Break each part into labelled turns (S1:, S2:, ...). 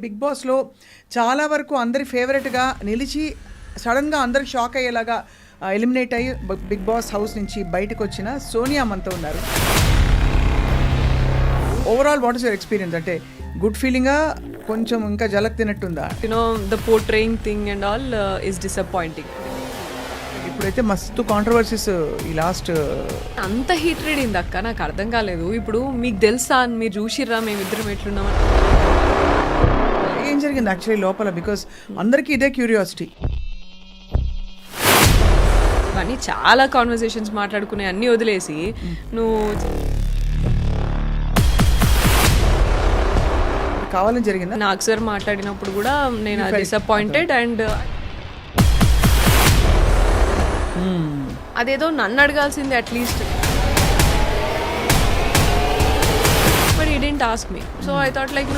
S1: Big బాస్లో చాలా వరకు అందరి ఫేవరెట్గా నిలిచి సడన్గా అందరికి షాక్ అయ్యేలాగా ఎలిమినేట్ అయ్యి బిగ్ బాస్ హౌస్ నుంచి బయటకు వచ్చిన సోనియా మనతో ఉన్నారు. Overall what is your experience? అంటే గుడ్ ఫీలింగా, కొంచెం ఇంకా జలక్ తినట్టుందా?
S2: The portraying thing and all is disappointing.
S1: ఇప్పుడైతే మస్తు కాంట్రవర్సీస్ ఈ లాస్ట్
S2: అంత హీట్రెడ్ అయింది అక్క, నాకు అర్థం కాలేదు. ఇప్పుడు మీకు తెలుసా, మీరు చూసిర్రా మేమిద్దరం ఎట్లున్నామని?
S1: ఏం జరిగింది యాక్చువల్లీ లోపల? బికాస్ అందరికీ ఇదే క్యూరియాసిటీ.
S2: కానీ చాలా కాన్వర్సేషన్స్ మాట్లాడుకునే అన్నీ వదిలేసి నువ్వు
S1: కావాలని జరిగిందా?
S2: నాకు సార్ మాట్లాడినప్పుడు కూడా నేను డిసప్పాయింటెడ్ అండ్ అదేదో నన్ను అడగాల్సింది at least, but he didn't ask me. So I thought like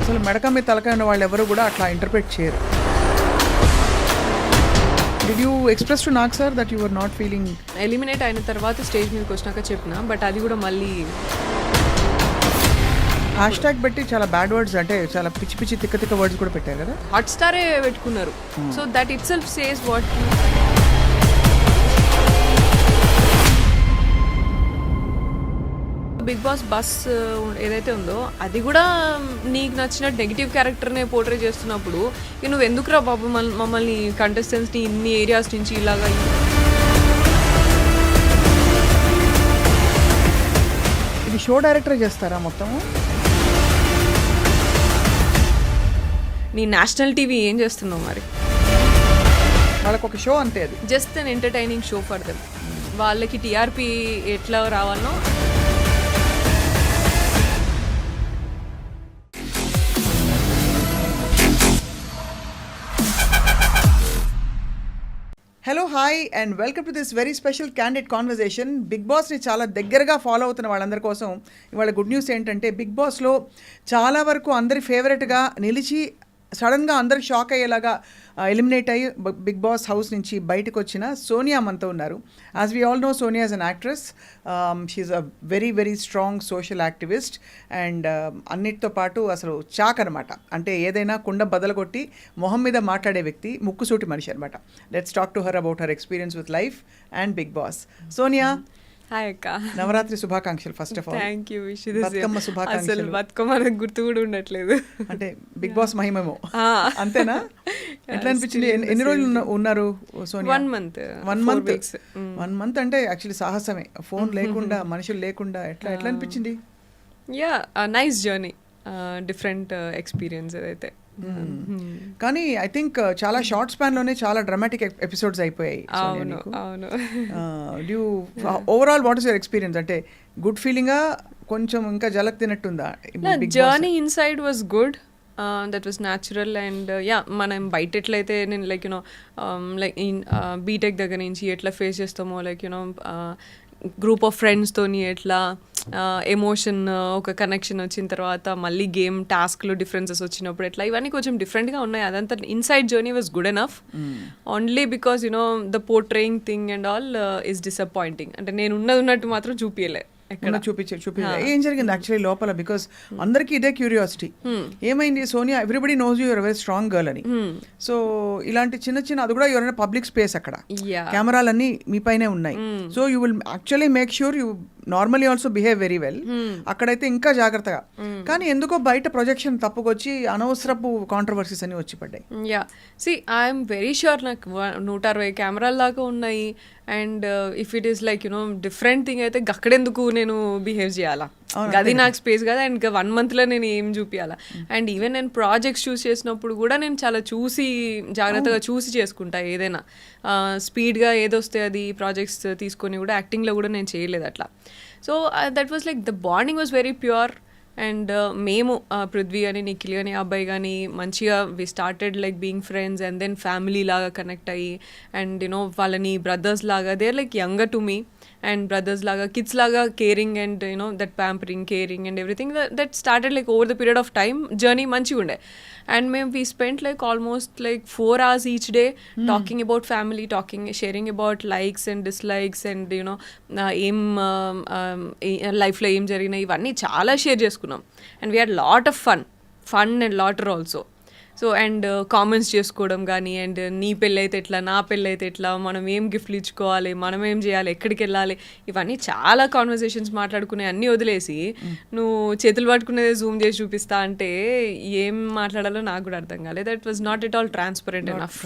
S1: అసలు మెడక మీద తలకాయ ఉన్న వాళ్ళు ఎవరు కూడా అట్లా ఇంటర్ప్రిట్ చేయరు. Did you express to Nag sir that you are not feeling?
S2: Eliminate అయిన తర్వాత స్టేజ్ మీదకి వచ్చినాక చెప్పిన, బట్ అది కూడా మళ్ళీ
S1: హ్యాష్ ట్యాగ్ పెట్టి చాలా బ్యాడ్ వర్డ్స్, అంటే చాలా పిచ్చి పిచ్చి తిక్క తిక్క వర్డ్స్ కూడా పెట్టారు కదా.
S2: హాట్ స్టారే పెట్టుకున్నారు. So that itself says what. Bigg Boss buzz ఏదైతే ఉందో అది కూడా నీకు నచ్చిన నెగిటివ్ క్యారెక్టర్నే పోర్ట్రే చేస్తున్నప్పుడు నువ్వు ఎందుకురా బాబు మమ్మల్ని కంటెస్టెంట్స్ని ఇన్ని ఏరియాస్ నుంచి ఇలాగా?
S1: ఇది షో డైరెక్టర్ చేస్తారా మొత్తం?
S2: నీ నేషనల్ టీవీ ఏం చేస్తున్నావు మరి?
S1: వాళ్ళకి ఒక షో అంతే, అది
S2: just an entertaining show for them. వాళ్ళకి టీఆర్పీ ఎట్లా రావాలనో.
S1: Hello, hi and welcome to this very special candid conversation. Big బాస్ని చాలా దగ్గరగా ఫాలో అవుతున్న వాళ్ళందరి కోసం ఇవాళ గుడ్ న్యూస్ ఏంటంటే, బిగ్ బాస్లో చాలా వరకు అందరి ఫేవరెట్గా నిలిచి సడన్గా అందరికి షాక్ అయ్యేలాగా ఎలిమినేట్ అయ్యి బిగ్ బాస్ హౌస్ నుంచి బయటకు వచ్చిన సోనియా మనతో ఉన్నారు. As we all know, Sonia is an actress. She is a very very strong social activist and అన్నిటితో పాటు అసలు చాక్ అనమాట. అంటే ఏదైనా కుండ బదలగొట్టి మొహం మీద మాట్లాడే వ్యక్తి, ముక్కుసూటి మనిషి అనమాట. Let's talk to her about her experience with life and Bigg Boss. Sonia,
S2: hi అక్క.
S1: నవరాత్రి శుభాకాంక్షలు first of all.
S2: Thank you.
S1: Bathukamma శుభాకాంక్షలు.
S2: బతుకమ్మ నాకు గుర్తు కూడా ఉండట్లేదు.
S1: అంటే బిగ్ బాస్ మహిమేమో, అంతేనా? ఎట్లా అనిపించింది? ఎన్ని రోజులు ఉన్నారు సోనియా?
S2: 1 month.
S1: 1 month అంటే యాక్చువల్లీ సాహసమే. ఫోన్ లేకుండా, మనుషులు లేకుండా ఎట్లా అనిపించింది?
S2: Yeah, nice journey, different experience అదైతే.
S1: కానీ ఐ థింక్ చాలా షార్ట్ స్పాన్ లోనే చాలా డ్రామాటిక్ ఎపిసోడ్స్ అయిపోయాయి.
S2: అవును.
S1: Overall what is your experience? అంటే గుడ్ ఫీలింగా, కొంచెం ఇంకా జలక్ తినట్టుందా?
S2: Journey inside was good, that was natural and yeah, మనం బయట ఎట్లయితే నేను లైక్ లైక్ బీటెక్ దగ్గర నుంచి ఎట్లా ఫేస్ చేస్తామో, లైక్ గ్రూప్ ఆఫ్ ఫ్రెండ్స్తోని ఎట్లా ఎమోషన్, ఒక కనెక్షన్ వచ్చిన తర్వాత మళ్ళీ గేమ్ టాస్క్లో డిఫరెన్సెస్ వచ్చినప్పుడు ఎట్లా, ఇవన్నీ కొంచెం డిఫరెంట్గా ఉన్నాయి. అదంతా inside journey was good enough. Only because the portraying thing and all is disappointing. అంటే నేను ఉన్నట్టు మాత్రం చూపించలే.
S1: ఏం జరిగింది యాక్చువల్లీ లోపల? బికాస్ అందరికీ ఇదే క్యూరియాసిటీ. ఏమైంది Sonia? Everybody knows you are very strong girl అని. సో ఇలాంటి చిన్న చిన్న, అది కూడా ఎవరైనా పబ్లిక్ స్పేస్, అక్కడ కెమెరాలన్నీ మీ పైనే ఉన్నాయి. So you will actually make sure you normally also behave very well. అక్కడైతే ఇంకా జాగ్రత్తగా. కానీ ఎందుకో బయట ప్రొజెక్షన్ తప్పుకొచ్చి అనవసరపు కాంట్రవర్సీస్ అని వచ్చి పడ్డాయి.
S2: Yeah, see I'm very sure నాకు 160 కెమెరాల దాకా ఉన్నాయి. And if it is like different thing అయితే అక్కడెందుకు నేను బిహేవ్ చేయాలా? అది నాకు స్పేస్ కదా. అండ్ 1 monthలో నేను ఏం చూపించాలా? అండ్ ఈవెన్ నేను ప్రాజెక్ట్స్ చూస్ చేసినప్పుడు కూడా నేను చాలా చూసి, జాగ్రత్తగా చూసి చేసుకుంటా. ఏదైనా స్పీడ్గా ఏదొస్తే అది ప్రాజెక్ట్స్ తీసుకొని కూడా యాక్టింగ్లో కూడా నేను చేయలేదు అట్లా. So that was like the bonding was very pure. And మేము పృథ్వీ అని, నిఖిల్ అని, అబ్బాయి కానీ మంచిగా we started like being friends and then family లాగా కనెక్ట్ అయ్యి, అండ్ వాళ్ళని బ్రదర్స్ లాగా, they are like younger to me. And brothers లాగా కిడ్స్ లాగా caring and you know that pampering caring and everything that started like over the period of time journey మంచిగా ఉండే. And మేము we spent like almost like 4 hours each day talking about family, sharing about likes and dislikes and ఏం లైఫ్లో ఏం జరిగినాయి ఇవన్నీ చాలా share చేసుకున్నాం. And we had lot of fun and laughter also. So and comments చేసుకోవడం కానీ, అండ్ నీ పెళ్ళి అయితే ఎట్లా, నా పెళ్ళి అయితే ఎట్లా, మనం ఏం గిఫ్ట్లు ఇచ్చుకోవాలి, మనం ఏం చేయాలి, ఎక్కడికి వెళ్ళాలి, ఇవన్నీ చాలా కాన్వర్సేషన్స్ మాట్లాడుకునే అన్నీ వదిలేసి నువ్వు చేతులు పట్టుకునేది జూమ్ చేసి చూపిస్తా అంటే ఏం మాట్లాడాలో నాకు కూడా అర్థం కాలేదు. That was not at all transparent enough.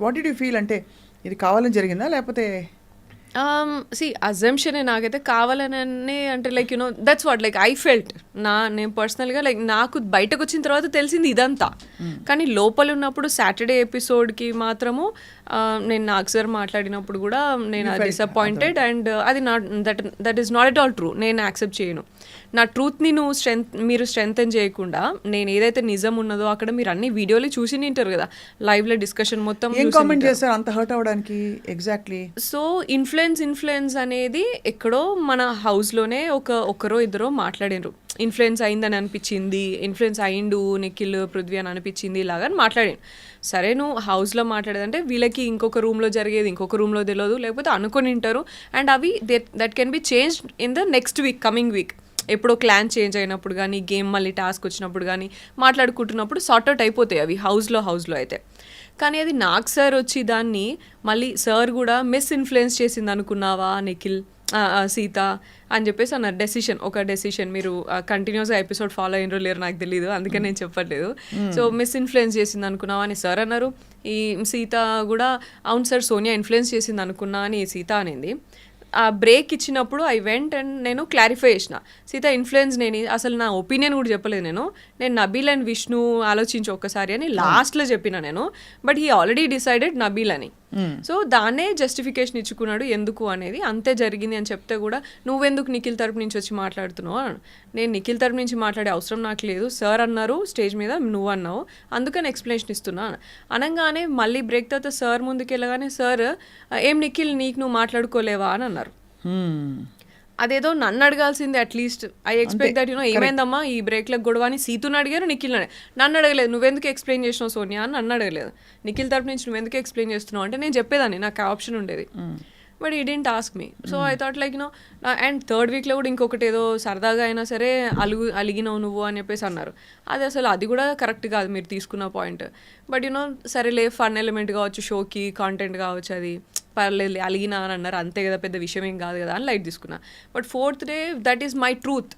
S1: What did you feel? అంటే ఇది కావాలని జరిగిందా లేకపోతే
S2: అజంప్షన్ నాకైతే కావాలని అంటే like that's what like I felt. నేను పర్సనల్గా లైక్ నాకు బయటకు వచ్చిన తర్వాత తెలిసింది ఇదంతా. కానీ లోపల ఉన్నప్పుడు సాటర్డే ఎపిసోడ్కి మాత్రము నేను నాకు సార్ మాట్లాడినప్పుడు కూడా నేను డిసప్పాయింటెడ్. అండ్ అది not that is not at all true. నేను యాక్సెప్ట్ చేయను. నా ట్రూత్ని మీరు స్ట్రెంగ్తెన్ చేయకుండా నేను ఏదైతే నిజం ఉన్నదో అక్కడ మీరు అన్ని వీడియోలు చూసి నింటారు కదా, లైవ్లో డిస్కషన్ మొత్తం
S1: కామెంట్ చేస్తారు అంత హర్ట్ అవ్వడానికి. ఎగ్జాక్ట్లీ.
S2: సో ఇన్ఫ్లుయెన్స్ అనేది ఎక్కడో మన హౌస్లోనే ఒకరో ఇద్దరో మాట్లాడారు. ఇన్ఫ్లుయెన్స్ అయిందని అనిపించింది, ఇన్ఫ్లుయెన్స్ అయిండు నిఖిల్ పృథ్వీ అని అనిపించింది ఇలాగా అని మాట్లాడాను. సరే నువ్వు హౌస్లో మాట్లాడేదంటే వీళ్ళకి ఇంకొక రూమ్లో జరిగేది ఇంకొక రూమ్లో తెలియదు, లేకపోతే అనుకొని ఉంటారు. అండ్ అవి that can be change in the next week, coming week. ఎప్పుడో క్లాన్ చేంజ్ అయినప్పుడు కానీ, గేమ్ మళ్ళీ టాస్క్ వచ్చినప్పుడు కానీ మాట్లాడుకుంటున్నప్పుడు సార్ట్అవుట్ అయిపోతాయి అవి హౌస్లో అయితే. కానీ అది నాకు సార్ వచ్చి దాన్ని మళ్ళీ సార్ కూడా మిస్ఇన్ఫ్లుయెన్స్ చేసింది అనుకున్నావా నిఖిల్, సీత అని చెప్పేసి అన్నారు. ఒక డెసిషన్ మీరు కంటిన్యూస్గా ఎపిసోడ్ ఫాలో అయినరో లేరు నాకు తెలియదు, అందుకని నేను చెప్పట్లేదు. సో మిస్ఇన్ఫ్లుయెన్స్ చేసింది అనుకున్నావా అని సార్ అన్నారు. ఈ సీత కూడా అవును సార్ సోనియా ఇన్ఫ్లుయెన్స్ చేసింది అనుకున్నా అని సీత అనేది. ఆ బ్రేక్ ఇచ్చినప్పుడు ఐ వెంట్ అండ్ నేను క్లారిఫై చేసిన, సీత ఇన్ఫ్లుయెన్స్ నేను అసలు నా ఒపీనియన్ కూడా చెప్పలేదు. నేను నబీల్ అండ్ విష్ణు ఆలోచించి ఒక్కసారి అని లాస్ట్లో చెప్పిన నేను. But he already decided Nabeel అని. సో దాన్నే జస్టిఫికేషన్ ఇచ్చుకున్నాడు ఎందుకు అనేది. అంతే జరిగింది అని చెప్తే కూడా నువ్వెందుకు నిఖిల్ తరపు నుంచి వచ్చి మాట్లాడుతున్నావు అని. నేను నిఖిల్ తరపు నుంచి మాట్లాడే అవసరం నాకు లేదు, సార్ అన్నారు స్టేజ్ మీద, నువ్వు అన్నావు, అందుకని ఎక్స్ప్లెనేషన్ ఇస్తున్నా అనగానే మళ్ళీ బ్రేక్ తర్వాత సార్ ముందుకు వెళ్ళగానే సార్ ఏం నిఖిల్ నీకు నువ్వు మాట్లాడుకోలేవా అని అన్నారు. అదేదో నన్ను అడగాల్సిందే అట్లీస్ట్. ఐ ఎక్స్పెక్ట్ దట్ ఏమైందమ్మా ఈ బ్రేక్లకు గొడవ అని సీతుని అడిగారు, నిఖిల్ నన్ను అడగలేదు. నువ్వెందుకు ఎక్స్ప్లెయిన్ చేసినావు సోనియా అని నన్ను అడగలేదు. నిఖిల్ తరపు నుంచి నువ్వెందుకు ఎక్స్ప్లెయిన్ చేస్తున్నావు అంటే నేను చెప్పేదాన్ని, నాకు ఆప్షన్ ఉండేది. బట్ ఈ didn't ask me. So I thought like and third వీక్లో కూడా ఇంకొకటి ఏదో సరదాగా అయినా సరే అలిగినావు నువ్వు అని చెప్పేసి అన్నారు. అది కూడా కరెక్ట్ కాదు మీరు తీసుకున్న పాయింట్. బట్ సరేలే ఫన్ ఎలిమెంట్ కావచ్చు, షోకి కాంటెంట్ కావచ్చు, అది పర్లేదు అలిగినా అని అన్నారు, అంతే కదా పెద్ద విషయం ఏం కాదు కదా అని లైట్ తీసుకున్నా. But fourth day that is my truth.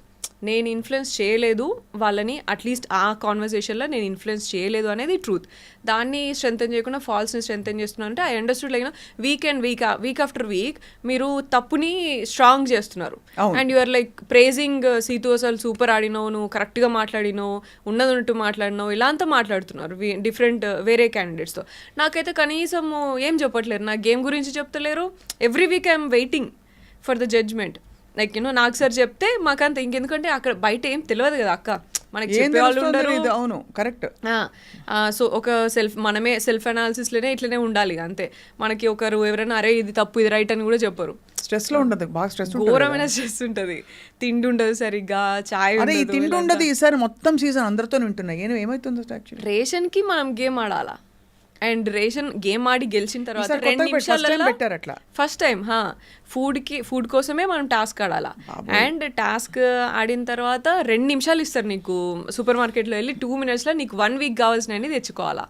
S2: నేను ఇన్ఫ్లుయెన్స్ చేయలేదు వాళ్ళని, అట్లీస్ట్ ఆ కాన్వర్సేషన్లో నేను ఇన్ఫ్లుయెన్స్ చేయలేదు అనేది ట్రూత్. దాన్ని స్ట్రెంథెన్ చేయకుండా ఫాల్స్ని స్ట్రెంథెన్ చేస్తున్నాను అంటే I understood like week after week మీరు తప్పుని స్ట్రాంగ్ చేస్తున్నారు. And you're like praising Situ అసలు సూపర్ ఆడినావు, నువ్వు కరెక్ట్గా మాట్లాడినావు, ఉన్నట్టు మాట్లాడినావు, ఇలా అంతా మాట్లాడుతున్నారు డిఫరెంట్ వేరే క్యాండిడేట్స్తో. నాకైతే కనీసం ఏం చెప్పట్లేరు, నా గేమ్ గురించి చెప్తలేరు. Every week I'm waiting for the judgement. Like నాకు సార్ చెప్తే మాకంత ఇంకెందుకంటే అక్కడ బయట ఏం తెలియదు కదా అక్క, మనకి చెప్పే వాళ్ళు ఉండరు.
S1: అవును కరెక్ట్.
S2: సో ఒక మనమే సెల్ఫ్ అనాలిసిస్లోనే ఇట్లనే ఉండాలి అంతే. మనకి ఒకరు ఎవరైనా అరే ఇది తప్పు ఇది రైట్ అని కూడా చెప్పరు.
S1: స్ట్రెస్లో ఉండదు, బాగా స్ట్రెస్,
S2: ఘోరమైన స్ట్రెస్ ఉంటుంది. తిండి ఉండదు సరిగ్గా, చాయ్
S1: తిండి ఉండదు. ఈసారి మొత్తం సీజన్ అందరితో వింటున్నాయి. ఏమైతుందో యాక్చువల్లీ
S2: రేషన్కి మనం గేమ్ ఆడాలా. అండ్ రేషన్ గేమ్ ఆడి గెలిచిన తర్వాత 2 నిమిషాలలో ఫస్ట్ టైం ఫుడ్ కోసమే మనం టాస్క్ ఆడాలా. అండ్ టాస్క్ ఆడిన తర్వాత 2 నిమిషాలు ఇస్తారు నీకు. సూపర్ మార్కెట్లో వెళ్ళి 2 minutesలో నీకు 1 week కావాల్సినవి తెచ్చుకోవాలా.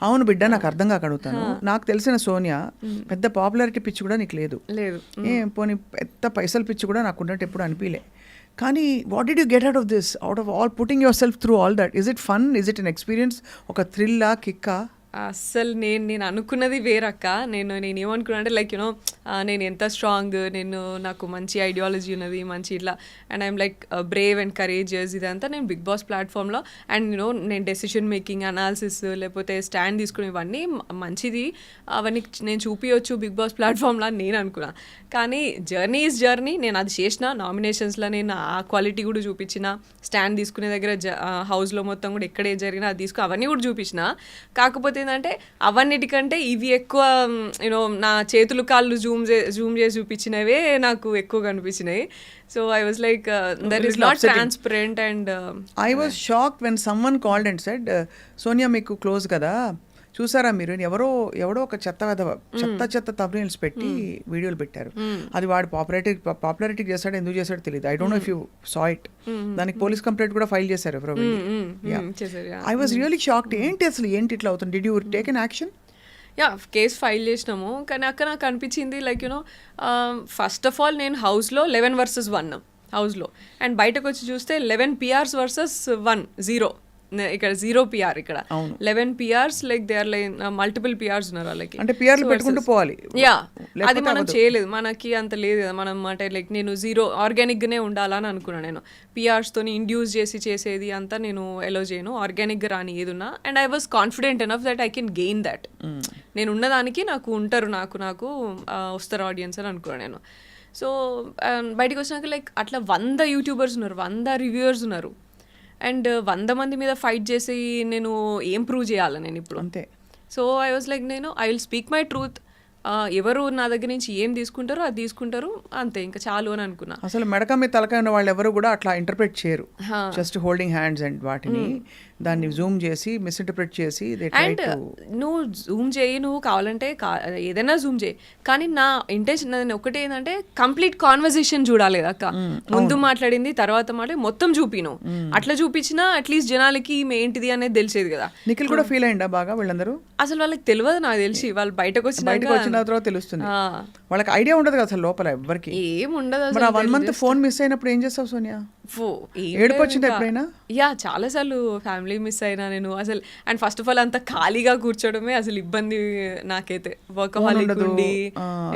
S1: అవును బిడ్డ, నాకు అర్థం కాక అడుగుతాను. నాకు తెలిసిన సోనియా పెద్ద పాపులారిటీ పిచ్చి కూడా నీకు లేదు. పోనీ పెద్ద పైసలు పిచ్చి కూడా నాకు ఉన్నట్టు ఎప్పుడు అనిపించలే. కానీ what did you get out of this, out of all putting your self through all that? Is it fun? Is it an experience? ఒక థ్రిల్లా, కిక్కా?
S2: అస్సలు నేను అనుకున్నది వేరక్క. నేను ఏమనుకున్నా అంటే లైక్ నేను ఎంత స్ట్రాంగ్, నాకు మంచి ఐడియాలజీ ఉన్నది, మంచి ఇట్లా, and I'm like Brave and courageous, ఇదంతా నేను బిగ్ బాస్ ప్లాట్ఫామ్లో. అండ్ నేను డెసిషన్ మేకింగ్, అనాలిసిస్, లేకపోతే స్టాండ్ తీసుకుని ఇవన్నీ మంచిది, అవన్నీ నేను చూపించవచ్చు బిగ్ బాస్ ప్లాట్ఫామ్లో అని నేను అనుకున్నా. కానీ జర్నీ ఈజ్ జర్నీ. నేను అది చేసిన నామినేషన్స్లో, నేను ఆ క్వాలిటీ కూడా చూపించిన, స్టాండ్ తీసుకునే దగ్గర హౌస్లో మొత్తం కూడా ఎక్కడే జరిగినా అది అవన్నీ కూడా చూపించిన. కాకపోతే ఏంటంటే అవన్నిటికంటే ఇవి ఎక్కువ యూనో నా చేతులు కాళ్ళు జూమ్ చేసి చూపించినవే నాకు ఎక్కువ కనిపించినాయి. So I was like that is not transparent. And
S1: I was shock when someone called and said Sonia మీకు క్లోజ్ కదా, చూసారా మీరు, ఎవడో ఒక చెత్త తమ్నెయిల్స్ పెట్టి వీడియోలు పెట్టారు, అది వాడు పాపులారిటీ చేస్తాడు, ఎందుకు చేస్తాడో తెలియదు. I don't know if you saw it. దానికి పోలీస్ కంప్లైంట్ కూడా ఫైల్ చేశారు ఎవరో. I was really shocked. ఏంటి ఇట్లా అవుతుంది? Did you take an action?
S2: Yeah, case file చేసినాము. కానీ అక్కడ నాకు అనిపించింది like you know first of all నేను హౌస్లో 11 versus 1 హౌస్లో, అండ్ బయటకు వచ్చి చూస్తే 11 PRs versus 1 0. ఇక్కడ 0 PR, ఇక్కడ 11 PRs, like they are like multiple PRs ఉన్నారు వాళ్ళకి.
S1: అంటే PRలు పెట్టుకుంటూ పోవాలి.
S2: యా, అది మనం చేయలేదు, మనకి అంత లేదు కదా. మనం అంటే లైక్ నేను 0 ఆర్గానిక్గానే ఉండాలని అనుకున్నాను. నేను PRస్తోని ఇండ్యూస్ చేసేది అంతా నేను ఎలో చేయను, ఆర్గానిక్గా రాని ఏదున్నా. And I was confident enough that I can gain that. నేను ఉన్నదానికి నాకు ఉంటారు, నాకు వస్తారు ఆడియన్స్ అని అనుకున్నాను నేను. సో బయటకు వచ్చినాక లైక్ అట్లా 100 యూట్యూబర్స్ ఉన్నారు, 100 రివ్యూవర్స్ ఉన్నారు. అండ్ 100 మంది మీద ఫైట్ చేసి నేను ఏం ప్రూవ్ చేయాలి నేను ఇప్పుడు?
S1: అంతే.
S2: So I was like I will speak my truth. ఎవరు నా దగ్గర నుంచి ఏం తీసుకుంటారో అది తీసుకుంటారు, అంతే, ఇంకా చాలు అని అనుకున్నా.
S1: అసలు మెడక మీద తలకాయ ఉన్న వాళ్ళు ఎవరు కూడా అట్లా ఇంటర్ప్రెట్ చేయరు. జస్ట్ హోల్డింగ్ హ్యాండ్స్ అండ్ వాటిని దాన్ని జూమ్ చేసి మిస్ఇంటర్ప్రెట్ చేసి
S2: అండ్ నువ్వు జూమ్ చేయి, నువ్వు కావాలంటే ఏదైనా జూమ్ చేయి, కానీ నా ఇంటెన్షన్ ఒకటి ఏంటంటే కంప్లీట్ కాన్వర్జేషన్ చూడాలి అక్క. ముందు మాట్లాడింది తర్వాత మాట్లాడి మొత్తం చూపిను, అట్లా చూపించినా అట్లీస్ట్ జనాలకి ఏంటిది అనేది తెలిసేది కదా.
S1: నిఖిల్ కూడా ఫీల్ అయ్యిందా బాగా? వీళ్ళందరూ
S2: అసలు వాళ్ళకి తెలియదు, నాకు తెలిసి వాళ్ళు బయటకు వచ్చిన
S1: తర్వాత తెలుస్తుంది. వాళ్ళకి ఐడియా ఉండదు కదా అసలు లోపల ఎవ్వరికి
S2: ఏం ఉండదు.
S1: 1 month ఫోన్ మిస్ అయినప్పుడు ఏం చేస్తావు సోనియా? ఏడుపు వచ్చింది ఎప్పుడైనా?
S2: యా, చాలా సార్లు ఫ్యామిలీ మిస్ అయినా నేను అసలు. అండ్ ఫస్ట్ ఆఫ్ ఆల్ అంత ఖాళీగా కూర్చోవడమే అసలు ఇబ్బంది నాకైతే, వర్కహాలిక్ ఉండి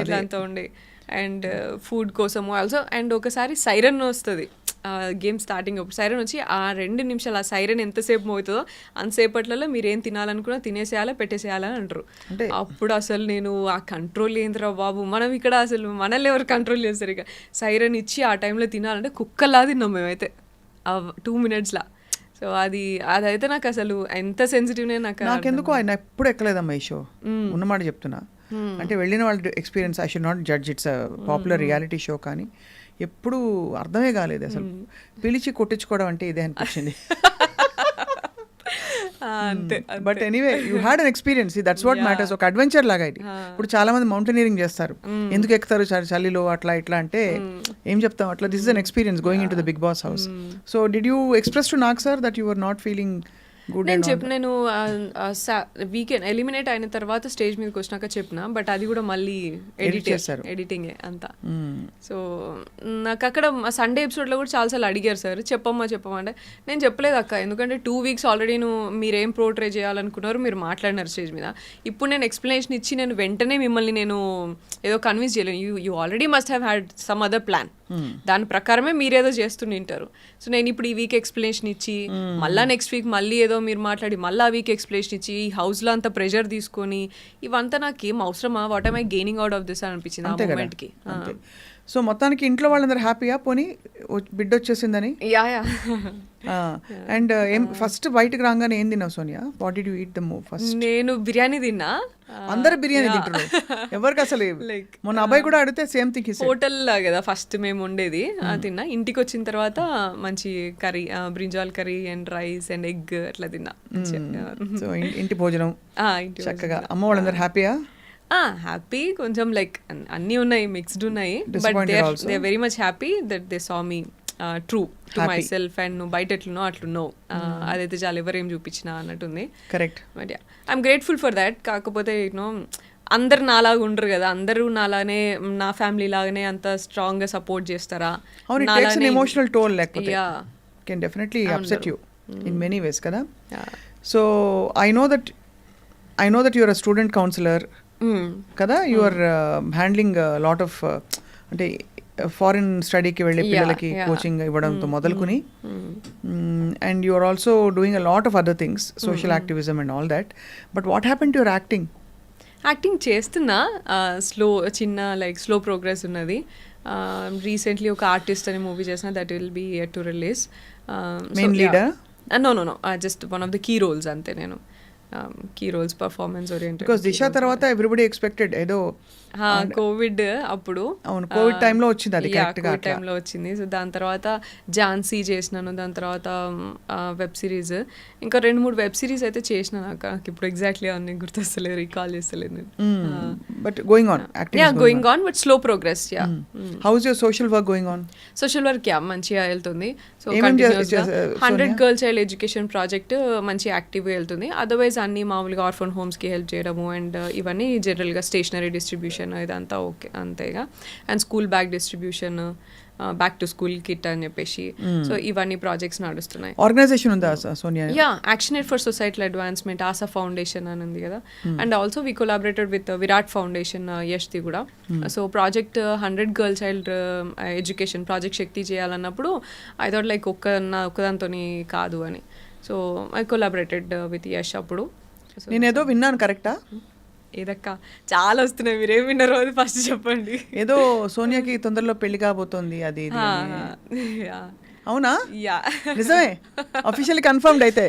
S2: ఇట్లా అంతా ఉండి. అండ్ ఫుడ్ కోసము ఆల్సో. అండ్ ఒకసారి సైరన్ వస్తుంది గేమ్ స్టార్టింగ్ అప్పుడు, సైరన్ వచ్చి ఆ 2 నిమిషాలు ఆ సైరన్ ఎంతసేపు మోగుతుందో అంతసేపట్లలో మీరు ఏం తినాలనుకున్నా తినేసేయాలా పెట్టేసేయాలని అంటారు. అప్పుడు అసలు నేను ఆ కంట్రోల్ ఏందిరా బాబు, మనం ఇక్కడ అసలు మనల్ని ఎవరు కంట్రోల్ చేస్తారు? ఇక సైరన్ ఇచ్చి ఆ టైంలో తినాలంటే కుక్కలా తిన్నాం మేమైతే ఆ 2 minutesలా. సో అదైతే నాకు అసలు ఎంత సెన్సిటివ్
S1: నాకెందుకు ఆయన ఎప్పుడు ఎక్కలేదమ్మా ఈ షో, ఉన్నమాట చెప్తున్నా. అంటే వెళ్ళిన వాళ్ళ experience, I should not judge, it's popular reality show, కానీ ఎప్పుడు అర్థమే కాలేదు అసలు. పిలిచి కొట్టించుకోవడం అంటే ఇదే అనిపించింది. But anyway you had an experience, that's what matters. ఒక అడ్వెంచర్ లాగా ఇది. ఇప్పుడు చాలా మంది మౌంటైనీరింగ్ చేస్తారు, ఎందుకు ఎక్కుతారు చలిలో అట్లా ఇట్లా అంటే ఏం చెప్తాం అట్లా. This is an experience going into the Bigg Boss house. So did you express to Nag sir that you are not feeling good?
S2: నేను వీకెండ్ ఎలిమినేట్ అయిన తర్వాత స్టేజ్ మీదకి వచ్చినాక చెప్పిన, బట్ అది కూడా మళ్ళీ ఎడిటింగే అంతా. సో నాకు అక్కడ సండే ఎపిసోడ్లో కూడా చాలాసార్లు అడిగారు సార్ చెప్పమ్మా అంటే నేను చెప్పలేదు అక్క, ఎందుకంటే 2 weeks ఆల్రెడీ మీరేం పోర్ట్రే చేయాలనుకున్నారు మీరు మాట్లాడినారు స్టేజ్ మీద. ఇప్పుడు నేను ఎక్స్ప్లెనేషన్ ఇచ్చి నేను వెంటనే మిమ్మల్ని నేను ఏదో కన్విన్స్ చేయలేను. You already must have had some other plan, దాని ప్రకారమే మీరేదో చేస్తుంటారు. సో నేను ఇప్పుడు ఈ వీక్ ఎక్స్ప్లెనేషన్ ఇచ్చి మళ్ళీ నెక్స్ట్ వీక్ మళ్ళీ ఏదో మీరు మాట్లాడి మళ్ళీ ఆ వీక్ ఎక్స్ప్లెనేషన్ ఇచ్చి ఈ హౌస్లో అంత ప్రెషర్ తీసుకొని ఇవంతా నాకు ఏం అవసరమా? What am I gaining out of this అనిపించింది ఆ మూమెంట్కి.
S1: సో మొత్తానికి ఇంట్లో వాళ్ళందరూ హ్యాపీయా? పోనీ బిడ్డ వచ్చేసిందని?
S2: యా.
S1: అండ్ ఏం ఫస్ట్ బయటకు రాగానే ఏం తిన్నావు Sonia? What did you eat the first?
S2: నేను బిర్యానీ తిన్నా.
S1: అందరు బిర్యానీ తింటారు, ఎవరికి అసలు లైక్ మొన్న అబ్బాయి కూడా అడిగితే సేమ్ థింగ్.
S2: హోటల్ కదా ఫస్ట్ మేము ఉండేది, తిన్నా. ఇంటికి వచ్చిన తర్వాత మంచి curry, brinjal curry and rice and egg అట్లా తిన్నా.
S1: సో ఇంటి భోజనం చక్కగా. అమ్మ వాళ్ళందరూ హ్యాపీయా?
S2: హ్యాపీ, కొంచెం లైక్ అన్నీ ఉన్నాయి, మిక్స్డ్ ఉన్నాయి, but they are very much happy that they saw me true to myself. And నువ్వు బయట ఎట్లున్నావు అట్లున్నావు, అదైతే చాలా ఎవరేం చూపించినా అన్నట్టుంది.
S1: Correct.
S2: But I'm grateful for that. కాకపోతే యూనో అందరు నాలాగా ఉండరు కదా, అందరూ నాలానే నా ఫ్యామిలీ లాగానే అంత స్ట్రాంగ్ గా సపోర్ట్ చేస్తారా?
S1: ఎమోషనల్ టోల్ లేకపోతే can definitely upset you in many ways కదా. So I know that your uh student counsellor కదా, you are handling lot of అంటే ఫారిన్ స్టడీకి వెళ్ళే పిల్లలకి కోచింగ్ ఇవ్వడంతో మొదలుకుని, and you are also doing a lot of other things, social activism and all that. But what happen to your acting?
S2: Acting చేస్తున్నా, చిన్న like slow progress ఉన్నది. Recently ఒక ఆర్టిస్ట్ అనే మూవీ చేసిన, that will be to release.
S1: Main leader?
S2: No just one of the key roles అంతే. నేను key roles performance oriented.
S1: Because Disha తర్వాత everybody expected ఏదో
S2: కోవిడ్ అప్పుడు,
S1: అవును కోవిడ్ టైంలో వచ్చింది అది కరెక్ట్ గా
S2: కోవిడ్ టైంలో వచ్చింది. సో దాని తర్వాత ఝాన్సీ చేసినాను, దాని తర్వాత వెబ్ సిరీస్, ఇంకా 2-3 వెబ్ సిరీస్ అయితే చేసిన. నాకు ఇప్పుడు ఎగ్జాక్ట్లీ అన్ని గుర్తొస్తలేదు, రీకాల్ చేస్తలేదు.
S1: But going on acting
S2: going on but slow progress.
S1: How is your social work going on?
S2: Social work మంచిగా వెళ్తుంది. సో
S1: ఏమేం
S2: 100 గర్ల్ చైల్డ్ ఎడ్యుకేషన్ ప్రాజెక్ట్ మంచి యాక్టివ్గా వెళ్తుంది. అదర్వైజ్ అన్ని మామూలుగా ఆర్ఫన్ హోమ్స్కి హెల్ప్ చేయడము అండ్ ఇవన్నీ జనరల్గా స్టేషనరీ డిస్ట్రిబ్యూషన్ ఇదంతా ఓకే అంతేగా. And school bag distribution, back to school kit అని చెప్పేసి, సో ఇవన్నీ ప్రాజెక్ట్స్ నడుస్తున్నాయి.
S1: ఆర్గనైజేషన్ ఉందా Sonia?
S2: Actionate for societal advancement, Asa foundation అని ఉంది కదా. And also we collaborated with Virat foundation, యష్ది కూడా. So project 100 girl child education project Shakti చేయాలన్నప్పుడు ఐ థాట్ లైక్ ఒక్కదాంతో కాదు అని. So I collaborated with Yash అప్పుడు.
S1: నేనేదో విన్నాను కరెక్టా?
S2: ఏదక్క చాలా వస్తున్నాయి, మీరేం విన్నారో అది ఫస్ట్ చెప్పండి.
S1: ఏదో సోనియాకి తొందరలో పెళ్లి కాబోతోంది అది అవునా? నిజమే? అఫీషియల్లీ కన్ఫర్మ్డ్ అయితే?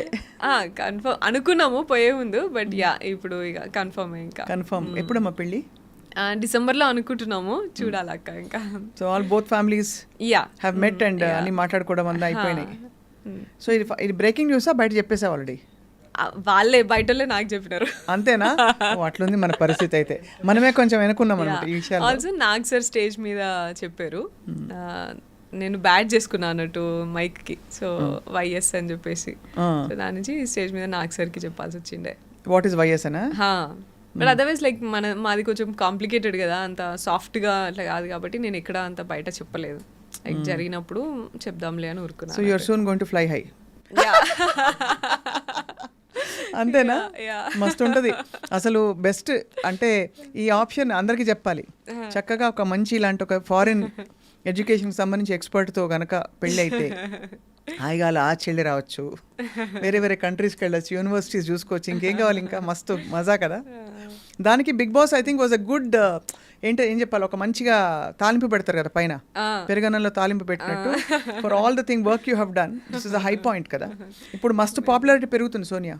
S2: కన్ఫర్మ్ అనుకున్నాము పోయే ముందు, బట్ ఇప్పుడు ఇక కన్ఫర్మ్. ఇంకా
S1: కన్ఫర్మ్. ఎప్పుడమ్మా పెళ్ళి?
S2: డిసెంబర్లో అనుకుంటున్నాము, చూడాలక్క ఇంకా.
S1: So all both families have met and అన్ని మాట్లాడుకోవడం అంతా అయిపోయినాయి. సో ఇది బ్రేకింగ్ న్యూసా బయట చెప్పేసా ఆల్రెడీ?
S2: వాళ్ళే బయటలే నాకు చెప్పినారు.
S1: అంతేనా? అట్లుంది మన పరిస్థితి. అయితే మనమే కొంచెం వెనుకున్నాం అనమాట ఈ విషయాలు.
S2: ఆల్సో నాగ్ సార్ స్టేజ్ మీద చెప్పారు, నేను బ్యాట్ చేసుకున్నాను అన్నట్టు మైక్ కి, సో వైఎస్ అని చెప్పేసి. సో దాని నుంచి స్టేజ్ మీద నాగ్ సార్ కి చెప్పాల్సి వచ్చిండే.
S1: వాట్ ఈస్ వైఎస్ అనా?
S2: బట్ అదర్వైజ్ లైక్ మాది కొంచెం కాంప్లికేటెడ్ కదా, అంత సాఫ్ట్ గా అట్లా కాదు కాబట్టి నేను ఎక్కడ అంత బయట చెప్పలేదు. లైక్ జరిగినప్పుడు చెప్దాంలే అని ఊరుకున్నా.
S1: So you are soon going to fly high. అంతేనా? మస్తు ఉంటుంది అసలు. బెస్ట్ అంటే ఈ ఆప్షన్ అందరికీ చెప్పాలి. చక్కగా ఒక మంచి ఇలాంటి ఒక ఫారిన్ ఎడ్యుకేషన్కి సంబంధించి ఎక్స్పర్ట్తో కనుక పెళ్ళి అయితే హాయిగా అలా చెల్లి రావచ్చు, వేరే వేరే కంట్రీస్కి వెళ్ళచ్చు, యూనివర్సిటీస్ చూసుకోవచ్చు, ఇంకేం కావాలి ఇంకా. మస్తు మజా కదా. దానికి Bigg Boss I think was a good ఏం చెప్పాలి, ఒక మంచిగా తాలింపు పెడతారు కదా పైన, పెరుగన్నంలో తాలింపు పెట్టినట్టు. For all the thing work you have done, this is a high point కదా. ఇప్పుడు మస్తు పాపులారిటీ పెరుగుతుంది సోనియా.